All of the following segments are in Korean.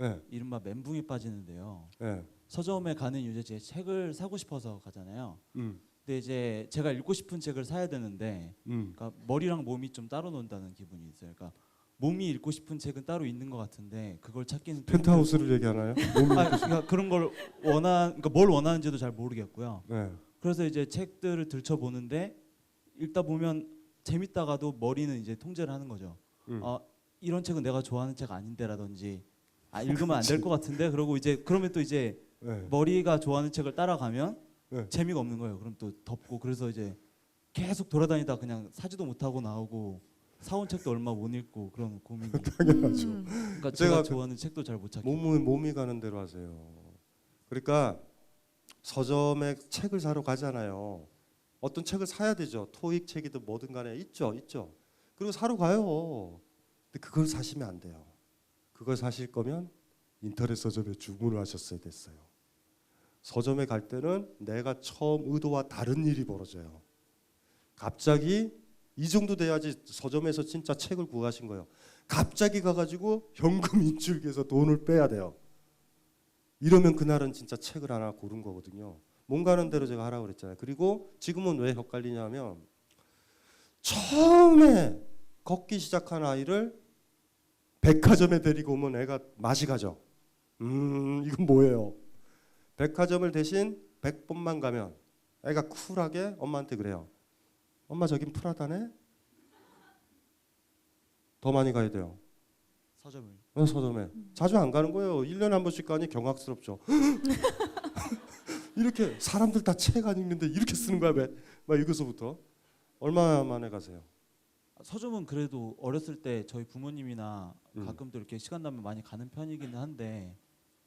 네. 이른바 멘붕에 빠지는데요. 네. 서점에 가는 이유제 제 책을 사고 싶어서 가잖아요. 음. 근데 이제 제가 읽고 싶은 책을 사야 되는데, 그러니까 머리랑 몸이 좀 따로 논다는 기분이 있어요. 그러니까 몸이 읽고 싶은 책은 따로 있는 것 같은데 그걸 찾기는 좀 펜트하우스를 힘들고. 얘기하나요? 그러니까 그런 걸 그러니까 뭘 원하는지도 잘 모르겠고요. 네. 그래서 이제 책들을 들춰보는데 읽다 보면 재밌다가도 머리는 이제 통제를 하는 거죠. 이런 책은 내가 좋아하는 책 아닌데라든지, 읽으면 안 될 것 같은데, 그러고 이제 그러면 또 이제 네. 머리가 좋아하는 책을 따라가면 네. 재미가 없는 거예요. 그럼 또 덮고, 그래서 이제 계속 돌아다니다 그냥 사지도 못하고 나오고 사온 책도 얼마 못 읽고 그런 고민이. 당연하죠. 그러니까 제가 제가 좋아하는 책도 잘 못 찾고. 몸이 가는 대로 하세요. 그러니까 서점에 책을 사러 가잖아요. 어떤 책을 사야 되죠. 토익 책이든 뭐든 간에 있죠. 그리고 사러 가요. 근데 그걸 사시면 안 돼요. 그걸 사실 거면 인터넷 서점에 주문을 하셨어야 됐어요. 서점에 갈 때는 내가 처음 의도와 다른 일이 벌어져요. 갑자기 이 정도 돼야지 서점에서 진짜 책을 구하신 거예요. 갑자기 가가지고 현금 인출기에서 돈을 빼야 돼요. 이러면 그날은 진짜 책을 하나 고른 거거든요. 몸 가는 대로 제가 하라고 그랬잖아요. 그리고 지금은 왜 헷갈리냐면 처음에 걷기 시작한 아이를 백화점에 데리고 오면 애가 맛이 가죠. 이건 뭐예요? 백화점을 대신 100번만 가면 애가 쿨하게 엄마한테 그래요. 엄마 저긴 프라다네? 더 많이 가야 돼요. 서점을. 서점에. 자주 안 가는 거예요. 1년에 한 번씩 가니 경악스럽죠. 이렇게 사람들 다 책 안 읽는데 이렇게 쓰는 거야 왜? 막 이거서부터. 얼마 만에 가세요? 서점은 그래도 어렸을 때 저희 부모님이나 가끔 또 이렇게 시간 나면 많이 가는 편이기는 한데.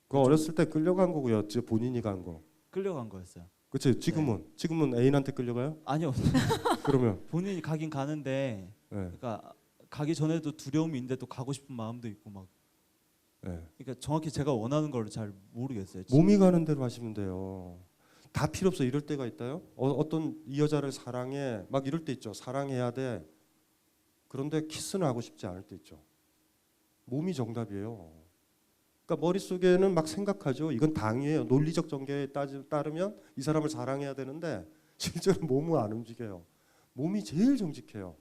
그 어렸을 때 끌려간 거고요. 본인이 간 거. 끌려간 거였어요. 그치? 지금은 애인한테 끌려가요? 아니요. 그러면 본인이 가긴 가는데, 네. 그러니까 가기 전에도 두려움이 있는데 또 가고 싶은 마음도 있고 막. 네. 그러니까 정확히 제가 원하는 걸 잘 모르겠어요. 몸이 가는 대로 하시면 돼요. 다 필요 없어. 이럴 때가 있다요. 어떤 이 여자를 사랑해 막 이럴 때 있죠. 사랑해야 돼. 그런데 키스는 하고 싶지 않을 때 있죠. 몸이 정답이에요. 그러니까 머릿속에는 막 생각하죠. 이건 당이에요. 논리적 전개에 따르면 이 사람을 사랑해야 되는데 실제로 몸은 안 움직여요. 몸이 제일 정직해요.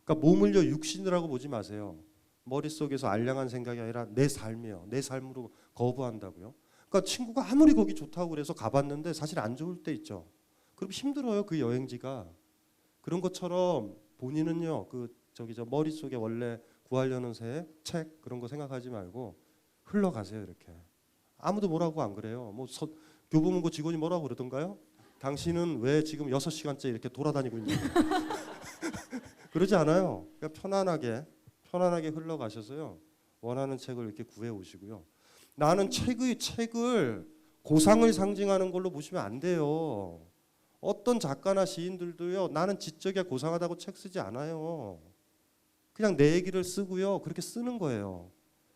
그러니까 몸을요 육신이라고 보지 마세요. 머릿속에서 알량한 생각이 아니라 내 삶이에요. 내 삶으로 거부한다고요. 그러니까 친구가 아무리 거기 좋다고 그래서 가봤는데 사실 안 좋을 때 있죠. 그럼 힘들어요. 그 여행지가. 그런 것처럼 본인은요. 저 머릿속에 원래 구하려는 책 그런 거 생각하지 말고 흘러가세요. 이렇게. 아무도 뭐라고 안 그래요. 뭐 교보문고 직원이 뭐라고 그러던가요? 당신은 왜 지금 6시간째 이렇게 돌아다니고 있냐. 그러지 않아요. 그러니까 편안하게 흘러가셔서요. 원하는 책을 이렇게 구해 오시고요. 나는 책을 고상을 상징하는 걸로 보시면 안 돼요. 어떤 작가나 시인들도요. 나는 지적이야 고상하다고 책 쓰지 않아요. 그냥 내 얘기를 쓰고요. 그렇게 쓰는 거예요.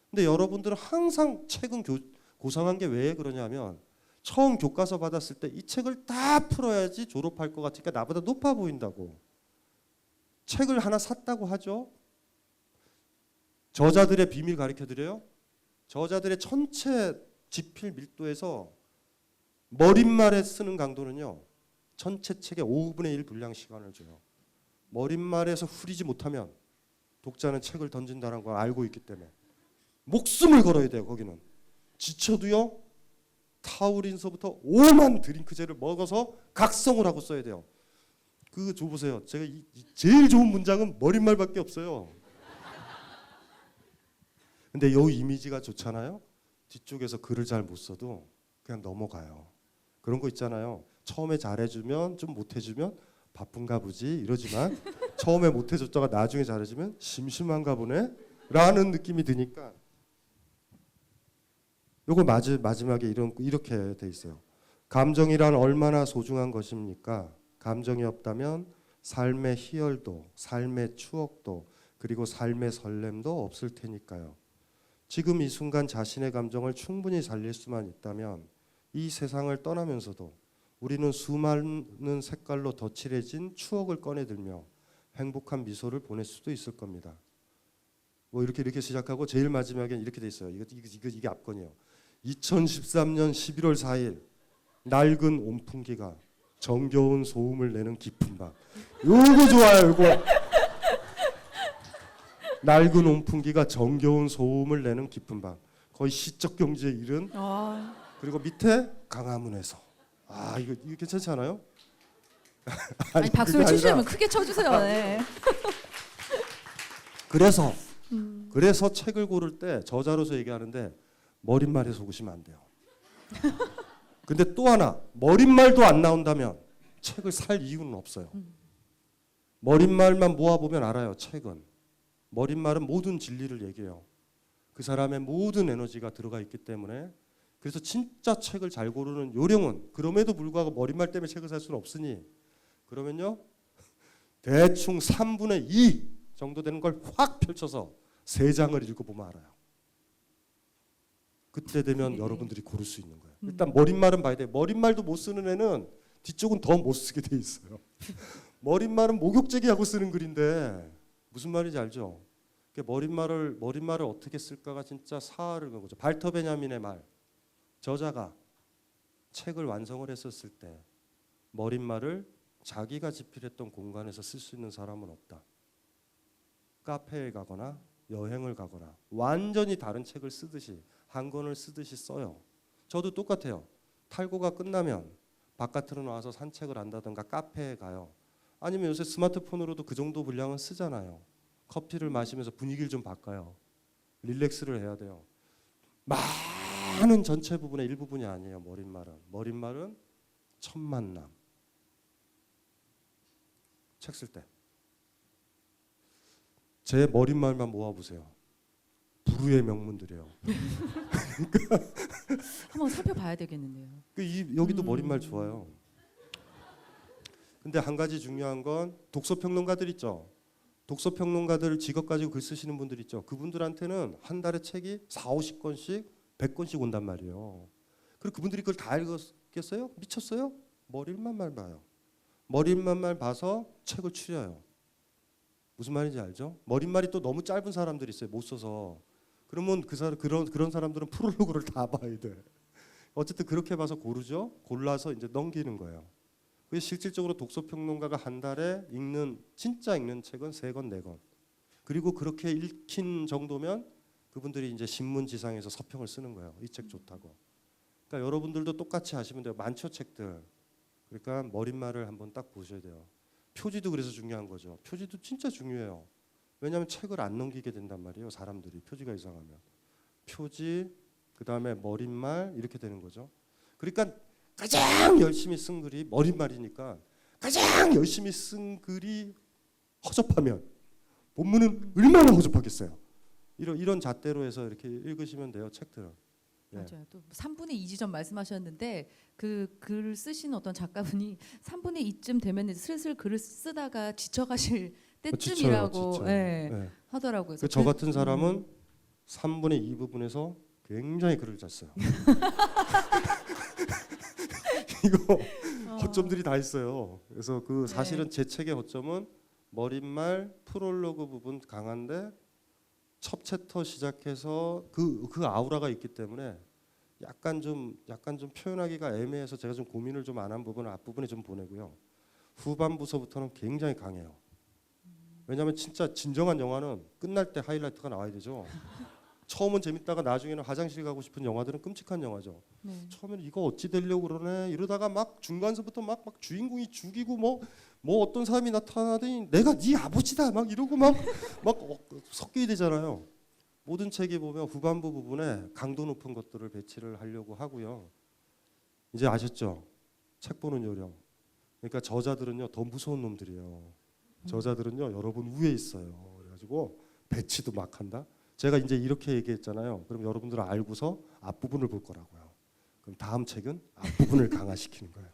근데 여러분들은 항상 책은 고상한 게 왜 그러냐면 처음 교과서 받았을 때 이 책을 다 풀어야지 졸업할 것 같으니까 나보다 높아 보인다고. 책을 하나 샀다고 하죠. 저자들의 비밀 가르쳐드려요. 저자들의 전체 지필 밀도에서 머릿말에 쓰는 강도는요. 전체 책의 5분의 1 분량 시간을 줘요. 머릿말에서 후리지 못하면 독자는 책을 던진다는 걸 알고 있기 때문에 목숨을 걸어야 돼요. 거기는. 지쳐도요. 타우린서부터 오만 드링크제를 먹어서 각성을 하고 써야 돼요. 그거 줘보세요. 제가 제일 좋은 문장은 머릿말밖에 없어요. 근데 요 이미지가 좋잖아요. 뒤쪽에서 글을 잘 못 써도 그냥 넘어가요. 그런 거 있잖아요. 처음에 잘해주면 좀 못해주면 바쁜가 보지 이러지만 처음에 못해줬다가 나중에 잘해주면 심심한가 보네 라는 느낌이 드니까 요거 마지막에 이렇게 돼 있어요. 감정이란 얼마나 소중한 것입니까? 감정이 없다면 삶의 희열도 삶의 추억도 그리고 삶의 설렘도 없을 테니까요. 지금 이 순간 자신의 감정을 충분히 살릴 수만 있다면 이 세상을 떠나면서도 우리는 수많은 색깔로 덧칠해진 추억을 꺼내들며 행복한 미소를 보낼 수도 있을 겁니다. 뭐 이렇게 시작하고 제일 마지막엔 이렇게 돼 있어요. 이게 앞건이에요. 2013년 11월 4일 낡은 온풍기가 정겨운 소음을 내는 깊은 밤. 요거 좋아요. 요거. 낡은 온풍기가 정겨운 소음을 내는 깊은 밤. 거의 시적 경지에 이른. 그리고 밑에 강화문에서. 아 이거 괜찮지 않아요? 아니 박수를 그게 치시려면 아니라 크게 쳐주세요. 네. 그래서 책을 고를 때 저자로서 얘기하는데 머릿말에 속으시면 안 돼요. 근데 또 하나 머릿말도 안 나온다면 책을 살 이유는 없어요. 머릿말만 모아보면 알아요. 책은 머릿말은 모든 진리를 얘기해요. 그 사람의 모든 에너지가 들어가 있기 때문에 그래서 진짜 책을 잘 고르는 요령은 그럼에도 불구하고 머릿말 때문에 책을 살 수는 없으니 그러면요 대충 3분의 2 정도 되는 걸 확 펼쳐서 3장을 읽어보면 알아요. 그때 되면 여러분들이 고를 수 있는 거예요. 일단 머릿말은 봐야 돼요. 머릿말도 못 쓰는 애는 뒤쪽은 더 못 쓰게 돼 있어요. 머릿말은 목욕제기하고 쓰는 글인데 무슨 말인지 알죠? 머릿말을 어떻게 쓸까가 진짜 사활을 거죠. 발터 베냐민의 말. 저자가 책을 완성을 했었을 때 머릿말을 자기가 집필했던 공간에서 쓸 수 있는 사람은 없다. 카페에 가거나 여행을 가거나 완전히 다른 책을 쓰듯이 한 권을 쓰듯이 써요. 저도 똑같아요. 탈고가 끝나면 바깥으로 나와서 산책을 한다든가 카페에 가요. 아니면 요새 스마트폰으로도 그 정도 분량은 쓰잖아요. 커피를 마시면서 분위기를 좀 바꿔요. 릴렉스를 해야 돼요. 많은 전체 부분의 일부분이 아니에요. 머릿말은 첫 만남. 책 쓸 때. 제 머릿말만 모아보세요. 불후의 명문들이에요. 한번 살펴봐야 되겠는데요. 여기도 머릿말 좋아요. 근데 한 가지 중요한 건 독서평론가들 있죠. 독서평론가들 직업 가지고 글 쓰시는 분들 있죠. 그분들한테는 한 달에 책이 40~50권씩 100권씩 온단 말이에요. 그리고 그분들이 그걸 다 읽었겠어요? 미쳤어요? 머릿말만 봐요. 머릿말만 봐서 책을 추려요. 무슨 말인지 알죠? 머릿말이 또 너무 짧은 사람들이 있어요. 못 써서. 그러면 그런 사람들은 프롤로그를 다 봐야 돼. 어쨌든 그렇게 봐서 고르죠. 골라서 이제 넘기는 거예요. 그래서 실질적으로 독서평론가가 한 달에 진짜 읽는 책은 3권, 4권. 그리고 그렇게 읽힌 정도면 그분들이 이제 신문지상에서 서평을 쓰는 거예요. 이 책 좋다고. 그러니까 여러분들도 똑같이 하시면 돼요. 많죠 책들. 그러니까 머릿말을 한번 딱 보셔야 돼요. 표지도 그래서 중요한 거죠. 표지도 진짜 중요해요. 왜냐하면 책을 안 넘기게 된단 말이에요. 사람들이 표지가 이상하면. 표지, 그 다음에 머릿말 이렇게 되는 거죠. 그러니까 가장 열심히 쓴 글이 머릿말이니까 가장 열심히 쓴 글이 허접하면 본문은 얼마나 허접하겠어요. 이런 잣대로 해서 이렇게 읽으시면 돼요. 책들은. 예. 맞아요. 또 3분의 2 지점 말씀하셨는데 그 글을 쓰신 어떤 작가분이 3분의 2쯤 되면 슬슬 글을 쓰다가 지쳐가실 때쯤이라고 지쳐요. 예, 예. 하더라고요. 저 같은 사람은 3분의 2 부분에서 굉장히 글을 잘 써요. 이거 허점들이 다 있어요. 그래서 사실은 제 책의 허점은 머릿말 프롤로그 부분 강한데 첫 챕터 시작해서 그 아우라가 있기 때문에 약간 좀 표현하기가 애매해서 제가 좀 고민을 좀 안 한 부분은 앞부분에 좀 보내고요. 후반부서부터는 굉장히 강해요. 왜냐하면 진짜 진정한 영화는 끝날 때 하이라이트가 나와야 되죠. 처음은 재밌다가 나중에는 화장실 가고 싶은 영화들은 끔찍한 영화죠. 네. 처음에는 이거 어찌 되려고 그러네 이러다가 막 중간서부터 막 주인공이 죽이고 뭐 어떤 사람이 나타나더니 내가 네 아버지다 막 이러고 막 섞이게 되잖아요. 모든 책에 보면 후반부 부분에 강도 높은 것들을 배치를 하려고 하고요. 이제 아셨죠? 책 보는 요령. 그러니까 저자들은요 더 무서운 놈들이에요. 저자들은요 여러분 위에 있어요. 그래가지고 배치도 막 한다. 제가 이제 이렇게 얘기했잖아요. 그럼 여러분들은 알고서 앞부분을 볼 거라고요. 그럼 다음 책은 앞부분을 강화시키는 거예요.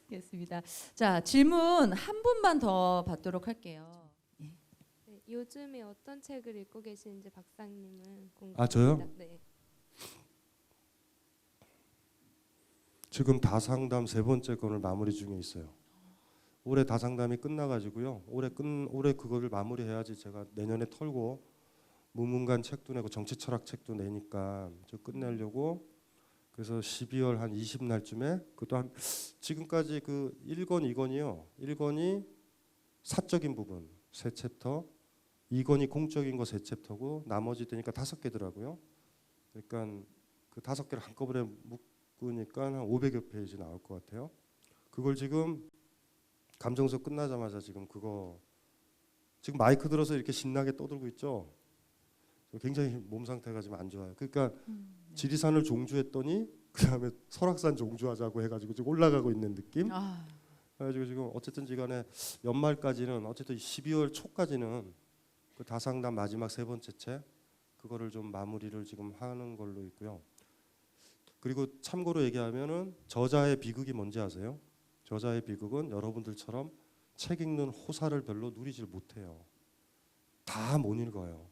알겠습니다. 자, 질문 한 분만 더 받도록 할게요. 네, 요즘에 어떤 책을 읽고 계신지 박사님은 궁금합니다. 아, 저요? 네. 지금 다상담 3번째 건을 마무리 중에 있어요. 올해 다상담이 끝나가지고요. 올해 그거를 마무리해야지 제가 내년에 털고 무문관 책도 내고 정치 철학 책도 내니까 저 끝내려고. 그래서 12월 한 20날쯤에 그것도 한 지금까지 그 1권 2권이요. 1권이 사적인 부분 3챕터, 2권이 공적인 거 3챕터고 나머지 되니까 5개더라고요. 그러니까 그 5개를 한꺼번에 묶으니까 한 500여 페이지 나올 것 같아요. 그걸 지금 감정서 끝나자마자 지금 그거 지금 마이크 들어서 이렇게 신나게 떠들고 있죠. 굉장히 몸 상태가 지금 안 좋아요. 그러니까 지리산을 종주했더니 그 다음에 설악산 종주하자고 해가지고 지금 올라가고 있는 느낌. 아, 그래가지고 지금 어쨌든 지간에 연말까지는 어쨌든 12월 초까지는 그 다상담 마지막 3번째 책 그거를 좀 마무리를 지금 하는 걸로 있고요. 그리고 참고로 얘기하면은 저자의 비극이 뭔지 아세요? 저자의 비극은 여러분들처럼 책 읽는 호사를 별로 누리질 못해요. 다 못 읽어요.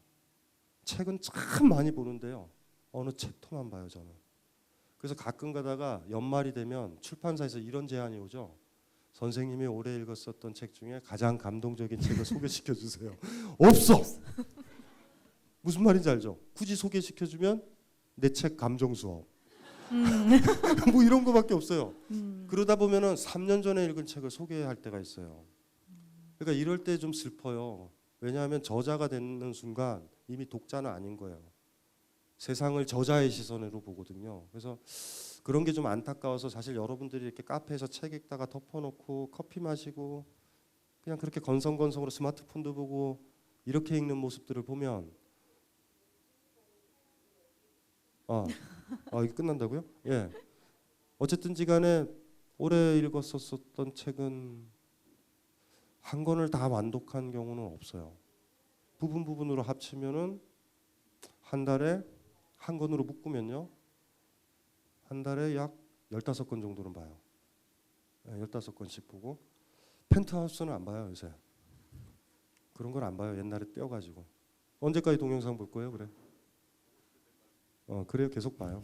책은 참 많이 보는데요. 어느 챕터만 봐요 저는. 그래서 가끔 가다가 연말이 되면 출판사에서 이런 제안이 오죠. 선생님이 올해 읽었었던 책 중에 가장 감동적인 책을 소개시켜 주세요. 없어. 무슨 말인지 알죠? 굳이 소개시켜 주면 내 책 감정 수업. 뭐 이런 거밖에 없어요. 그러다 보면은 3년 전에 읽은 책을 소개할 때가 있어요. 그러니까 이럴 때 좀 슬퍼요. 왜냐하면 저자가 되는 순간 이미 독자는 아닌 거예요. 세상을 저자의 시선으로 보거든요. 그래서 그런 게 좀 안타까워서 사실 여러분들이 이렇게 카페에서 책 읽다가 덮어놓고 커피 마시고 그냥 그렇게 건성건성으로 스마트폰도 보고 이렇게 읽는 모습들을 보면 이게 끝난다고요? 예. 어쨌든지간에 올해 읽었었던 책은 한 권을 다 완독한 경우는 없어요. 부분으로 합치면은 한 달에 한 권으로 묶으면요. 한 달에 약 15권 정도는 봐요. 15권씩 보고 펜트하우스는 안 봐요 요새. 그런 걸 안 봐요. 옛날에 떼어가지고. 언제까지 동영상 볼 거예요? 그래. 그래요. 계속 봐요.